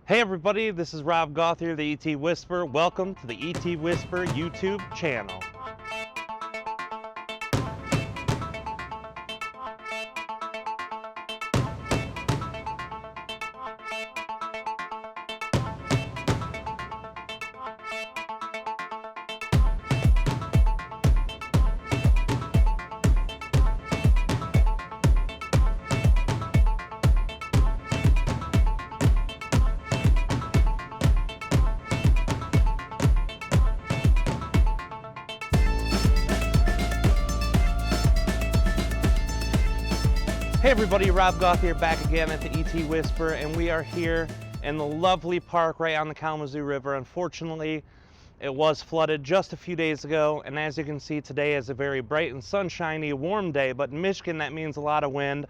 Hey everybody, this is Rob Gauthier, the ET Whisperer. Welcome to the ET Whisperer YouTube channel. Hey everybody, Rob Gauthier back again at the ET Whisperer, and we are here in the lovely park right on the Kalamazoo River. Unfortunately, it was flooded just a few days ago, and as you can see, today is a very bright and sunshiny, warm day, but in Michigan that means a lot of wind.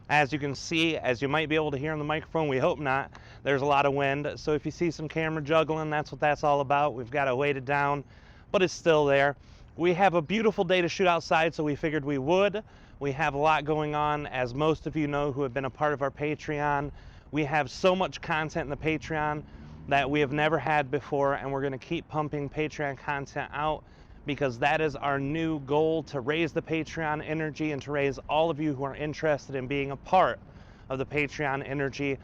As you can see, as you might be able to hear on the microphone, we hope not, there's a lot of wind. So if you see some camera juggling, that's what that's all about. We've got to weight it down, but it's still there. We have a beautiful day to shoot outside, so we figured we would. We have a lot going on, as most of you know who have been a part of our Patreon. We have so much content in the Patreon that we have never had before, and we're going to keep pumping Patreon content out because that is our new goal, to raise the Patreon energy and to raise all of you who are interested in being a part of the Patreon energy.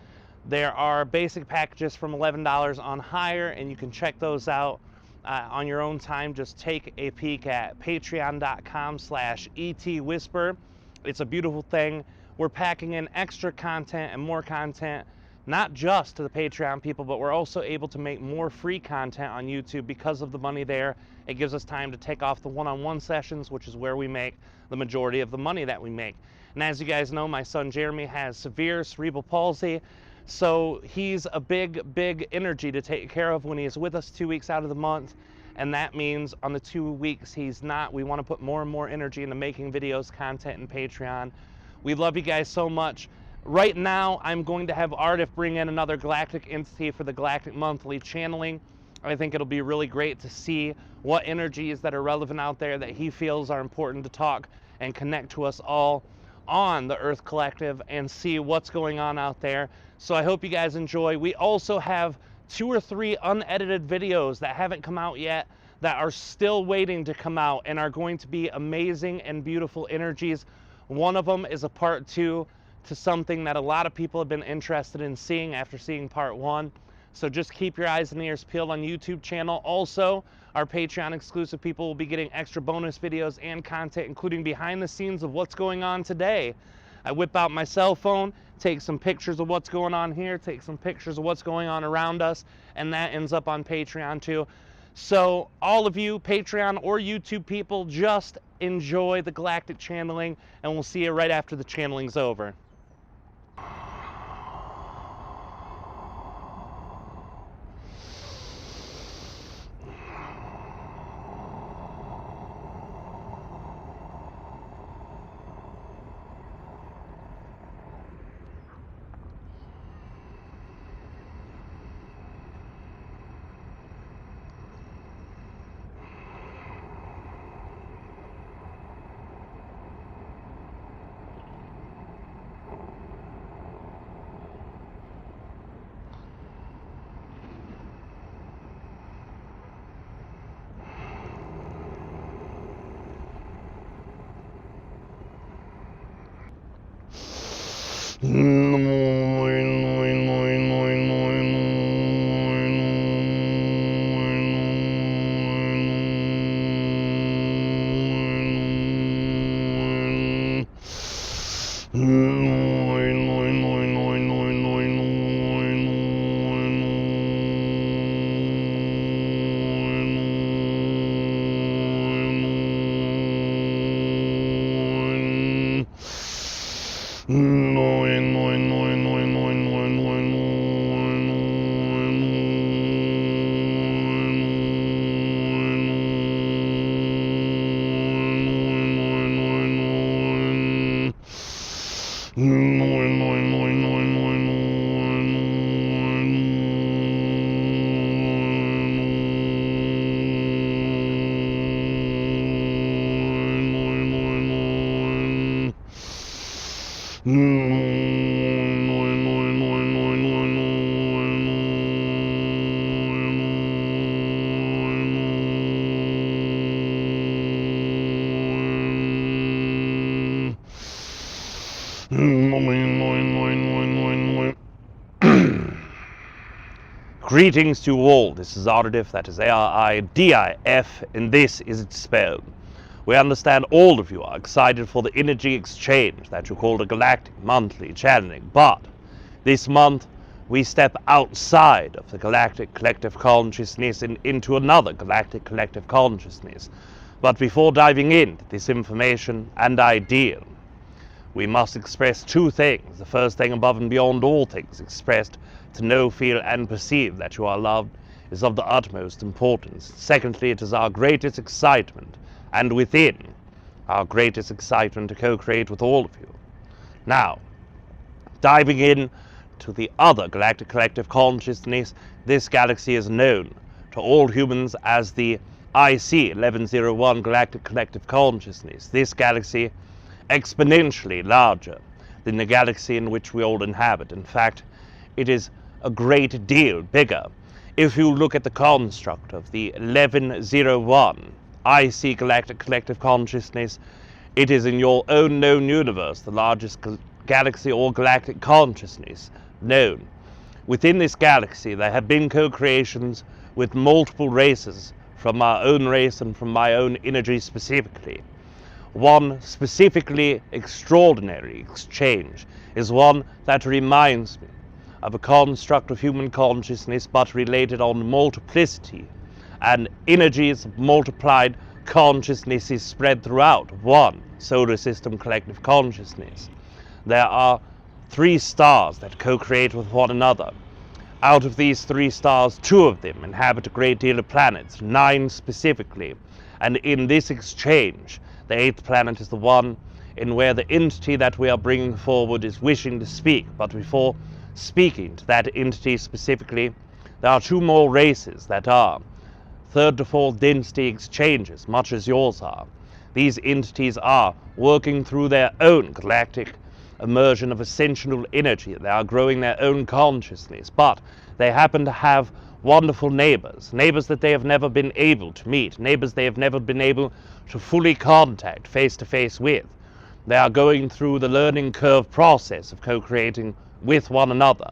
There are basic packages from $11 on higher, and you can check those out on your own time. Just take a peek at patreon.com/ETWhisper. It's a beautiful thing. We're packing in extra content and more content, not just to the Patreon people, but we're also able to make more free content on YouTube because of the money there. It gives us time to take off the one-on-one sessions, which is where we make the majority of the money that we make. And as you guys know, my son Jeremy has severe cerebral palsy, so he's a big energy to take care of when he is with us 2 weeks out of the month. And that means on the 2 weeks he's not, we want to put more and more energy into making videos, content, and Patreon. We love you guys so much. Right now, I'm going to have Aridif bring in another Galactic entity for the Galactic monthly channeling. I think it'll be really great to see what energies that are relevant out there that he feels are important to talk and connect to us all on the Earth Collective and see what's going on out there. So I hope you guys enjoy. We also have 2 or 3 unedited videos that haven't come out yet that are still waiting to come out and are going to be amazing and beautiful energies. One of them is a part 2 to something that a lot of people have been interested in seeing after seeing part 1. So just keep your eyes and ears peeled on YouTube channel. Also, our Patreon exclusive people will be getting extra bonus videos and content, including behind the scenes of what's going on today. I whip out my cell phone, take some pictures of what's going on here, take some pictures of what's going on around us, and that ends up on Patreon too. So all of you Patreon or YouTube people, just enjoy the Galactic channeling, and we'll see you right after the channeling's over. Greetings to you all, this is Aridif, that is A-R-I-D-I-F, and this is its spell. We understand all of you are excited for the energy exchange that you call the Galactic Monthly Channeling, but this month we step outside of the Galactic Collective Consciousness and into another Galactic Collective Consciousness. But before diving into this information and ideal, we must express two things. The first thing, above and beyond all things expressed, to know, feel, and perceive that you are loved is of the utmost importance. Secondly, it is our greatest excitement, and within our greatest excitement, to co-create with all of you. Now, diving in to the other Galactic Collective Consciousness, this galaxy is known to all humans as the IC-1101 Galactic Collective Consciousness. This galaxy exponentially larger than the galaxy in which we all inhabit. In fact, it is a great deal bigger. If you look at the construct of the 1101 IC Galactic Collective Consciousness, it is in your own known universe the largest galaxy or galactic consciousness known. Within this galaxy there have been co-creations with multiple races from our own race and from my own energy specifically. One specifically extraordinary exchange is one that reminds me of a construct of human consciousness, but related on multiplicity and energies of multiplied consciousnesses spread throughout one solar system collective consciousness. There are 3 stars that co-create with one another. Out of these 3 stars, 2 of them inhabit a great deal of planets, 9 specifically, and in this exchange the 8th planet is the one in where the entity that we are bringing forward is wishing to speak. But before speaking to that entity specifically, there are 2 more races that are 3rd to 4th density exchanges, much as yours are. These entities are working through their own galactic immersion of ascensional energy. They are growing their own consciousness, but they happen to have wonderful neighbors that they have never been able to meet, neighbors they have never been able to fully contact face to face with. They are going through the learning curve process of co-creating with one another.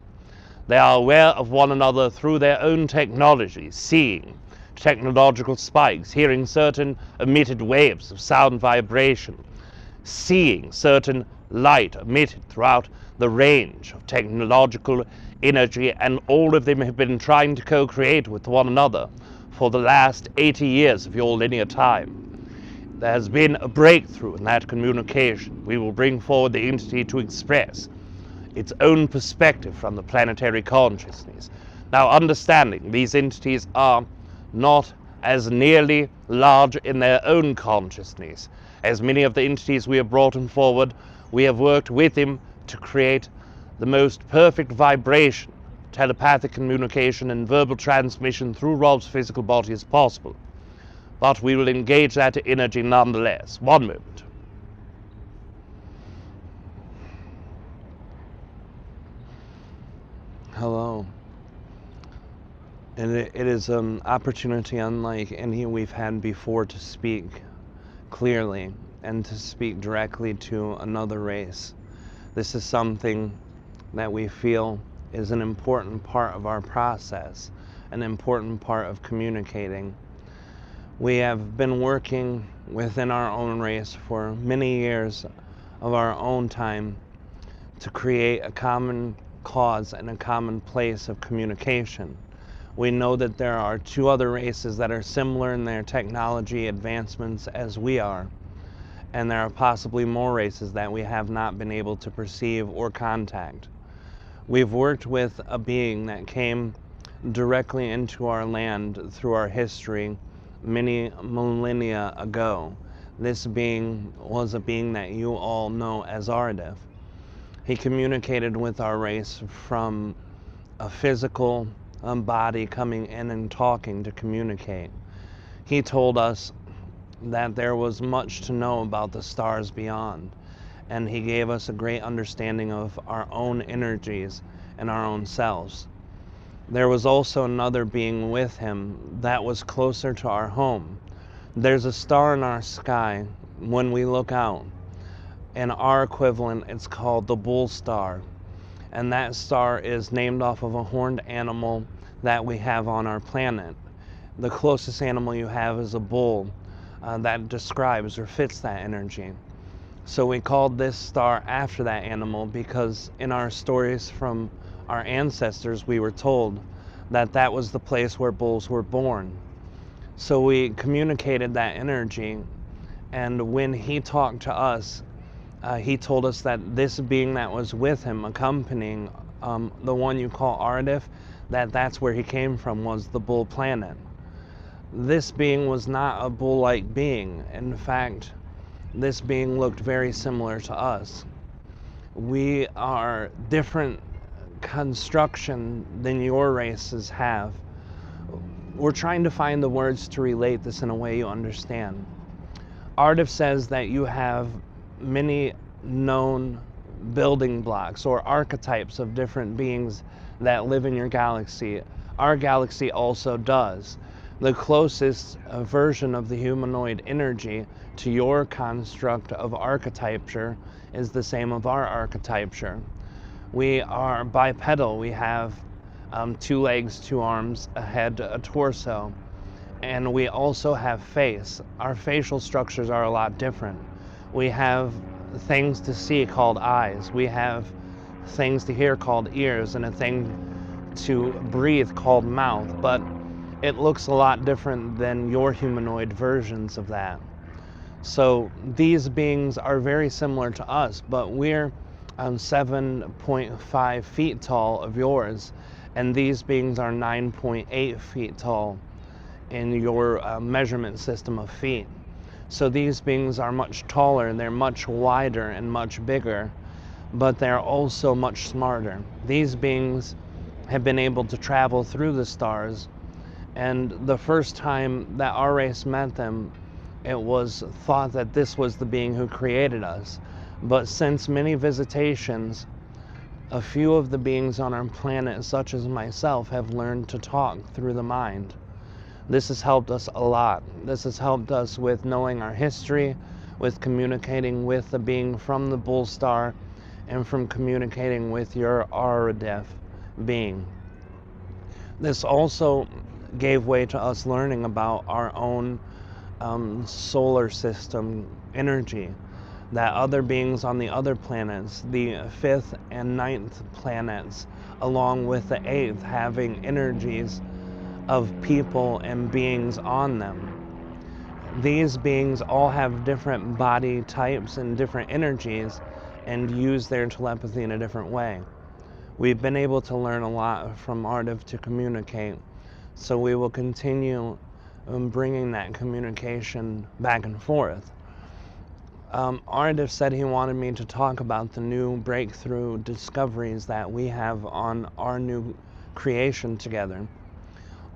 They are aware of one another through their own technology, seeing technological spikes, hearing certain emitted waves of sound vibration, seeing certain light emitted throughout the range of technological energy, and all of them have been trying to co-create with one another for the last 80 years of your linear time. There has been a breakthrough in that communication. We will bring forward the entity to express its own perspective from the planetary consciousness. Now, understanding these entities are not as nearly large in their own consciousness as many of the entities we have brought in forward. We have worked with him to create the most perfect vibration, telepathic communication and verbal transmission through Rob's physical body as possible. But we will engage that energy nonetheless. One moment. Hello. And it is an opportunity unlike any we've had before to speak clearly and to speak directly to another race. This is something that we feel is an important part of our process, an important part of communicating. We have been working within our own race for many years of our own time to create a common cause and a common place of communication. We know that there are 2 other races that are similar in their technology advancements as we are, and there are possibly more races that we have not been able to perceive or contact. We've worked with a being that came directly into our land through our history many millennia ago. This being was a being that you all know as Aridif. He communicated with our race from a physical body coming in and talking to communicate. He told us that there was much to know about the stars beyond, and he gave us a great understanding of our own energies and our own selves. There was also another being with him that was closer to our home. There's a star in our sky when we look out, and our equivalent is called the bull star. and that star is named off of a horned animal that we have on our planet. The closest animal you have is a bull that describes or fits that energy. So we called this star after that animal because in our stories from our ancestors we were told that that was the place where bulls were born. So we communicated that energy, and when he talked to us, he told us that this being that was with him, accompanying the one you call Aridif, that's where he came from, was the bull planet. This being was not a bull-like being. In fact, this being looked very similar to us. We are different construction than your races have. We're trying to find the words to relate this in a way you understand. Aridif says that you have many known building blocks or archetypes of different beings that live in your galaxy. Our galaxy also does. The closest version of the humanoid energy to your construct of archetypture is the same of our archetypture. We are bipedal. We have 2 legs, 2 arms, a head, a torso, and we also have face. Our facial structures are a lot different. We have things to see called eyes. We have things to hear called ears, and a thing to breathe called mouth, but it looks a lot different than your humanoid versions of that. So these beings are very similar to us, but we're 7.5 feet tall of yours, and these beings are 9.8 feet tall in your measurement system of feet. So these beings are much taller, they're much wider and much bigger, but they're also much smarter. These beings have been able to travel through the stars, and the first time that our race met them, it was thought that this was the being who created us. But since many visitations, a few of the beings on our planet, such as myself, have learned to talk through the mind. This has helped us a lot. This has helped us with knowing our history, with communicating with the being from the bull star, and from communicating with your Aridif being. This also gave way to us learning about our own solar system energy, that other beings on the other planets, the 5th and 9th planets, along with the 8th, having energies of people and beings on them. These beings all have different body types and different energies and use their telepathy in a different way. We've been able to learn a lot from Aridif to communicate, so we will continue bringing that communication back and forth. Aridif said he wanted me to talk about the new breakthrough discoveries that we have on our new creation together.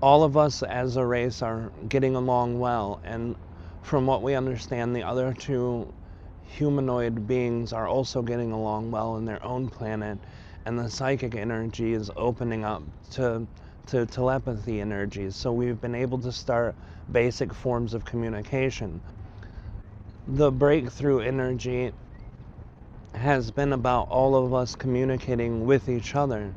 All of us as a race are getting along well, and from what we understand, the other 2 humanoid beings are also getting along well in their own planet, and the psychic energy is opening up to telepathy energies. So we've been able to start basic forms of communication. The breakthrough energy has been about all of us communicating with each other.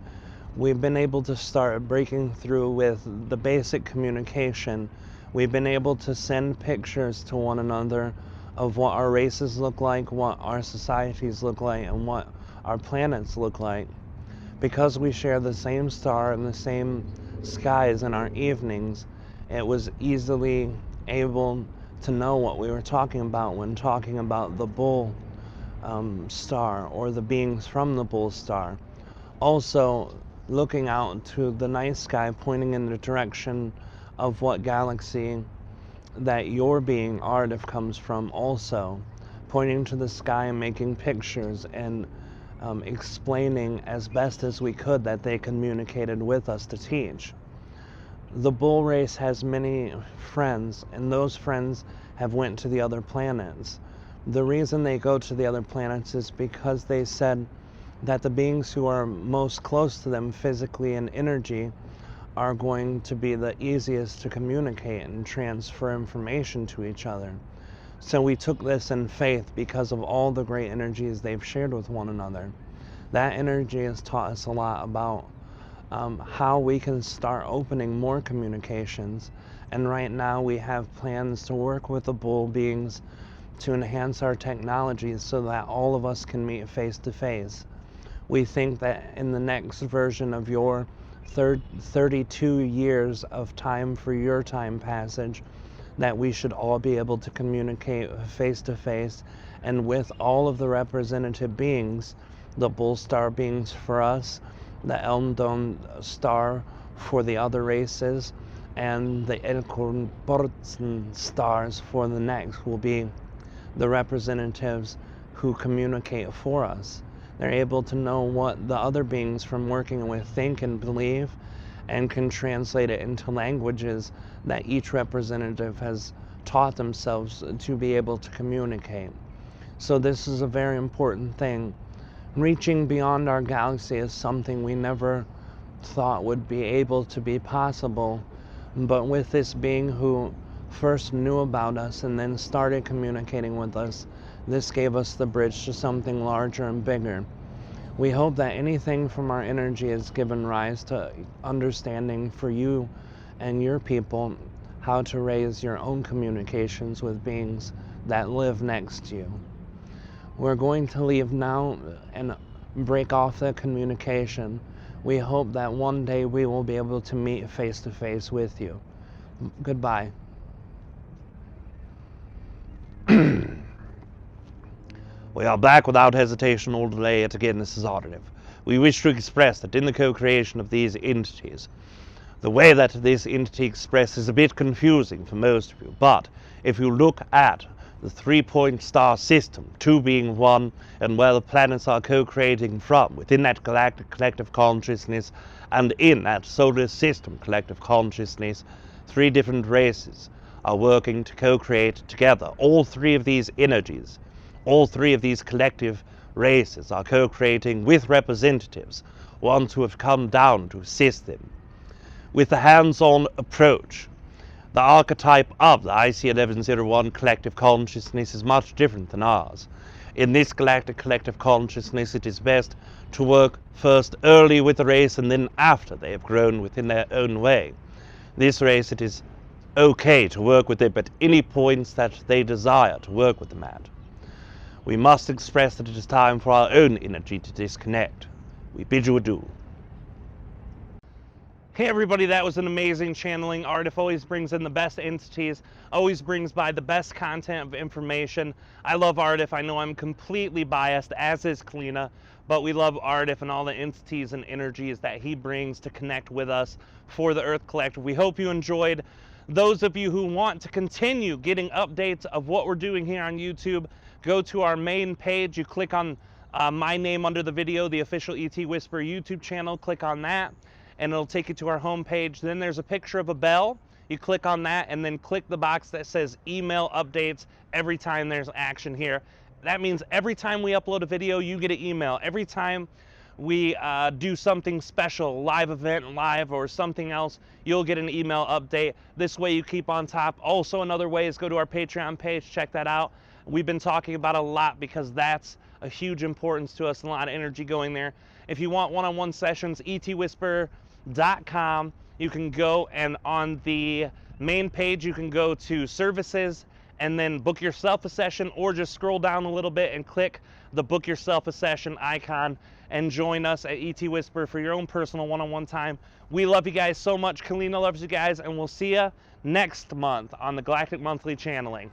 We've been able to start breaking through with the basic communication. We've been able to send pictures to one another of what our races look like, what our societies look like, and what our planets look like. Because we share the same star and the same skies in our evenings, it was easily able to know what we were talking about when talking about the bull star or the beings from the bull star. Also, looking out to the night sky, pointing in the direction of what galaxy that your being Aridif comes from, also pointing to the sky and making pictures and explaining as best as we could that they communicated with us to teach. The bull race has many friends, and those friends have went to the other planets. The reason they go to the other planets is because they said that the beings who are most close to them physically and energy are going to be the easiest to communicate and transfer information to each other. So we took this in faith because of all the great energies they've shared with one another. That energy has taught us a lot about how we can start opening more communications. And right now we have plans to work with the bull beings to enhance our technology so that all of us can meet face to face. We think that in the next version of your 32 years of time for your time passage, that we should all be able to communicate face to face and with all of the representative beings, the bull star beings for us, the Elm Dome star for the other races, and the Elkornbortsen stars for the next will be the representatives who communicate for us. They're able to know what the other beings from working with think and believe, and can translate it into languages that each representative has taught themselves to be able to communicate. So this is a very important thing. Reaching beyond our galaxy is something we never thought would be able to be possible, but with this being who first knew about us and then started communicating with us, this gave us the bridge to something larger and bigger. We hope that anything from our energy has given rise to understanding for you and your people how to raise your own communications with beings that live next to you. We're going to leave now and break off the communication. We hope that one day we will be able to meet face to face with you. Goodbye. We are back without hesitation or delay yet again. This is Aridif. We wish to express that in the co-creation of these entities, the way that this entity expresses is a bit confusing for most of you, but if you look at the 3-point star system, 2 being 1, and where the planets are co-creating from, within that galactic collective consciousness, and in that solar system collective consciousness, 3 different races are working to co-create together. All 3 of these energies, all 3 of these collective races are co-creating with representatives, ones who have come down to assist them. With the hands-on approach, the archetype of the IC-1101 collective consciousness is much different than ours. In this galactic collective consciousness, it is best to work first early with the race and then after they have grown within their own way. This race, it is okay to work with them at any points that they desire to work with them at. We must express that it is time for our own energy to disconnect. We bid you adieu. Hey everybody, that was an amazing channeling. Aridif always brings in the best entities, always brings by the best content of information. I love Aridif. I know I'm completely biased, as is Kalina, but we love Aridif and all the entities and energies that he brings to connect with us for the Earth Collective. We hope you enjoyed. Those of you who want to continue getting updates of what we're doing here on YouTube, go to our main page. You click on my name under the video, the official ET Whisperer YouTube channel. Click on that, and it'll take you to our home page. Then there's a picture of a bell. You click on that, and then click the box that says email updates every time there's action here. That means every time we upload a video, you get an email. Every time we do something special, live event, live, or something else, you'll get an email update. This way you keep on top. Also, another way is go to our Patreon page, check that out. We've been talking about a lot because that's a huge importance to us and a lot of energy going there. If you want one-on-one sessions, etwhisperer.com. You can go, and on the main page you can go to services and then book yourself a session, or just scroll down a little bit and click the book yourself a session icon and join us at ET Whisperer for your own personal one-on-one time. We love you guys so much. Kalina loves you guys, and we'll see you next month on the Galactic Monthly Channeling.